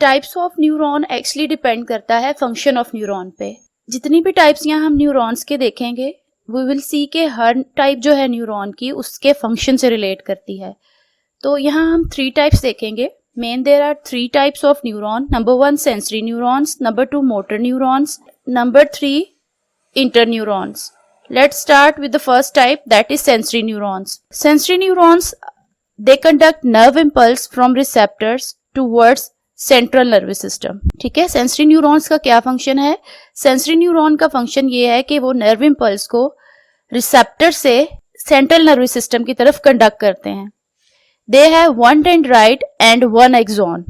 Types of neuron actually depend करता है function of neuron पे। जितनी भी टाइप्स यहाँ हम न्यूरॉन्स के देखेंगे वी विल सी के हर टाइप जो है न्यूरॉन की उसके फंक्शन से रिलेट करती है। तो यहाँ हम 3 टाइप्स देखेंगे। Main there are 3 types of neuron. Number 1 sensory neurons, number 2 motor neurons, number 3 interneurons. Let's start with the first type, that is sensory neurons. Sensory neurons, they conduct nerve impulse from receptors towards central nervous system. ठीक है, sensory neurons का क्या function है? Sensory neuron का function ये है कि वो nerve impulse को receptor से central nervous system की तरफ conduct करते हैं. They have one dendrite and one axon.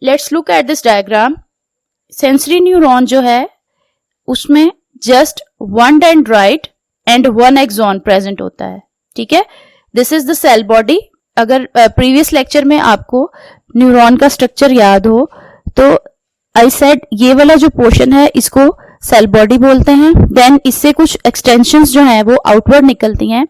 Let's look at this diagram. Sensory neuron जो है उसमें just 1 dendrite and 1 axon present होता है। ठीक है, this is the cell body. अगर प्रीवियस लेक्चर में आपको न्यूरॉन का स्ट्रक्चर याद हो तो आई सेड ये वाला जो पोर्शन है इसको सेल बॉडी बोलते हैं। देन इससे कुछ एक्सटेंशंस जो हैं वो आउटवर्ड निकलती हैं,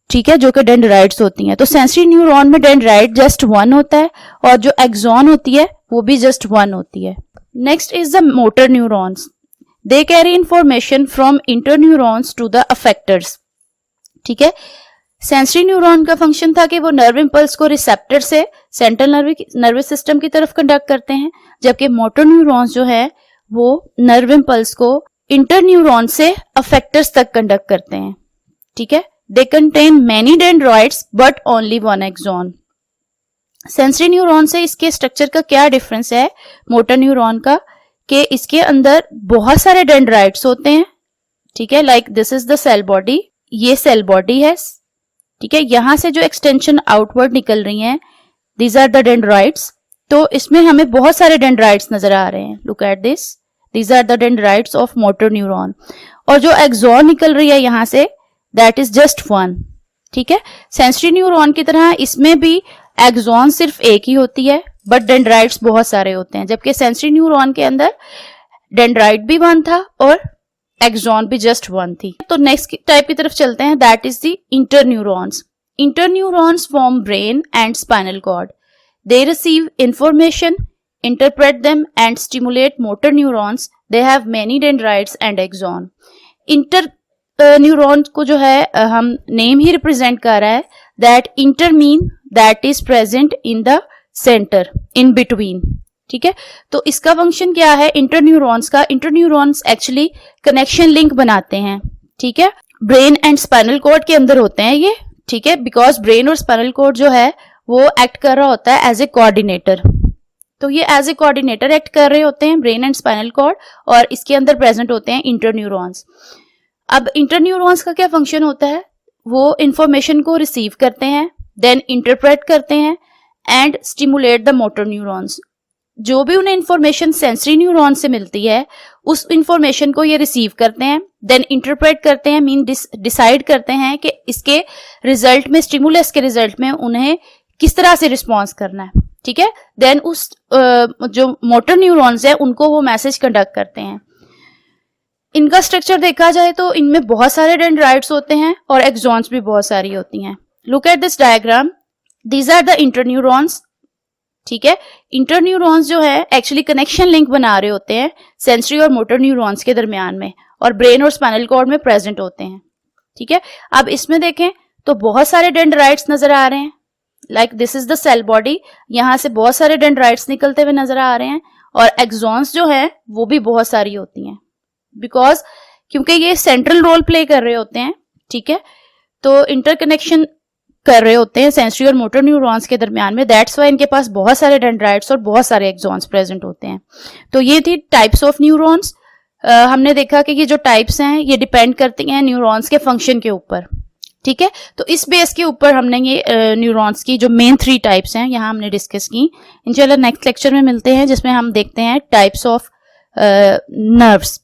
ठीक है, जो कि डेंड्राइट्स होती हैं। तो सेंसरी न्यूरॉन में डेंड्राइट जस्ट 1 होता है और जो एक्सॉन होती है वो भी जस्ट 1 होती है। Next is the motor neurons. They carry information from interneurons to the effectors. ठीक है, सेंसरी न्यूरॉन का फंक्शन था कि वो नर्व इंपल्स को रिसेप्टर से सेंट्रल नर्वस सिस्टम की तरफ कंडक्ट करते हैं, जबकि मोटर न्यूरॉन्स जो है वो नर्व इंपल्स को इंटरन्यूरॉन से अफेक्टर्स तक कंडक्ट करते हैं। ठीक है, they contain many dendrites but only 1 axon. Sensory neuron से इसके स्ट्रक्चर का क्या डिफरेंस है मोटर न्यूरॉन का, कि इसके अंदर बहुत सारे डेंड्राइट्स होते हैं। ठीक है, like this is the cell body, ये सेल बॉडी है। ठीक है, यहां से जो एक्सटेंशन आउटवर्ड निकल रही हैं दीज आर द डेंड्राइट्स। तो इसमें हमें बहुत सारे डेंड्राइट्स नजर आ रहे हैं। Look at this, these are the dendrites of motor neuron. और जो एक्सॉन निकल रही है यहां से दैट इज जस्ट 1। ठीक है, सेंसरी न्यूरॉन की तरह इसमें भी एक्सॉन सिर्फ एक ही होती है बट डेंड्राइट्स बहुत सारे होते हैं, जबकि सेंसरी न्यूरॉन के अंदर डेंड्राइट भी 1 था और एक्सॉन भी जस्ट 1 थी। तो नेक्स्ट टाइप की तरफ चलते हैं, that is the interneurons. Interneurons form brain and spinal cord. They receive information, interpret them and stimulate motor neurons. They have many dendrites and axon. Interneuron को जो है हम नेम ही रिप्रेजेंट कर रहा है, that inter mean that is present in the centre, in between. ठीक है, तो इसका फंक्शन क्या है इंटरन्यूरॉन्स का? इंटरन्यूरॉन्स एक्चुअली कनेक्शन लिंक बनाते हैं। ठीक है, ब्रेन एंड स्पाइनल कॉर्ड के अंदर होते हैं ये। ठीक है, बिकॉज ब्रेन और स्पाइनल कॉर्ड जो है वो एक्ट कर रहा होता है एज ए कोऑर्डिनेटर। तो ये एज ए कोऑर्डिनेटर एक्ट कर रहे होते हैं ब्रेन एंड स्पाइनल कॉर्ड, और इसके अंदर प्रेजेंट होते हैं इंटरन्यूरॉन्स। अब इंटरन्यूरॉन्स का क्या फंक्शन होता है? वो इंफॉर्मेशन को रिसीव करते हैं, देन इंटरप्रेट करते हैं and stimulate the motor neurons. जो भी उन्हें इंफॉर्मेशन सेंसरी न्यूरॉन से मिलती है उस इंफॉर्मेशन को ये रिसीव करते हैं, देन इंटरप्रेट करते हैं, मीन डिसाइड करते हैं कि इसके रिजल्ट में, स्टिमुलस के रिजल्ट में उन्हें किस तरह से रिस्पॉन्स करना है। ठीक है, देन उस जो मोटर न्यूरॉन्स है उनको वो मैसेज कंडक्ट करते हैं। इनका स्ट्रक्चर देखा जाए तो इनमें बहुत सारे डेंड्राइट्स होते हैं और एक्सॉन्स भी बहुत सारी होती हैं। Look at this diagram, these are the interneurons. ठीक है, इंटरन्यूरॉन्स जो है एक्चुअली कनेक्शन लिंक बना रहे होते हैं सेंसरी और मोटर न्यूरॉन्स के दरमियान में, और ब्रेन और स्पाइनल कॉर्ड में प्रेजेंट होते हैं। ठीक है, अब इसमें देखें तो बहुत सारे डेंड्राइट्स नजर आ रहे हैं। Like this is the cell body, यहां से बहुत सारे डेंड्राइट्स निकलते हुए नजर आ रहे हैं, और एक्सॉन्स जो है वो भी बहुत सारी होती हैं, बिकॉज क्योंकि ये सेंट्रल रोल प्ले कर रहे होते हैं। ठीक है, तो इंटरकनेक्शन कर रहे होते हैं सेंसरी और मोटर न्यूरॉन्स के दरमियान में, दैट्स वाई इनके पास बहुत सारे डेंड्राइट्स और बहुत सारे एक्सॉन्स प्रेजेंट होते हैं। तो ये थी टाइप्स ऑफ न्यूरॉन्स। हमने देखा कि ये जो टाइप्स हैं ये डिपेंड करती हैं न्यूरॉन्स के फंक्शन के ऊपर। ठीक है, तो इस बेस के ऊपर हमने ये न्यूरॉन्स की जो मेन 3 टाइप्स हैं यहाँ हमने डिस्कस की। इंशाल्लाह नेक्स्ट लेक्चर में मिलते हैं जिसमें हम देखते हैं टाइप्स ऑफ नर्व्स।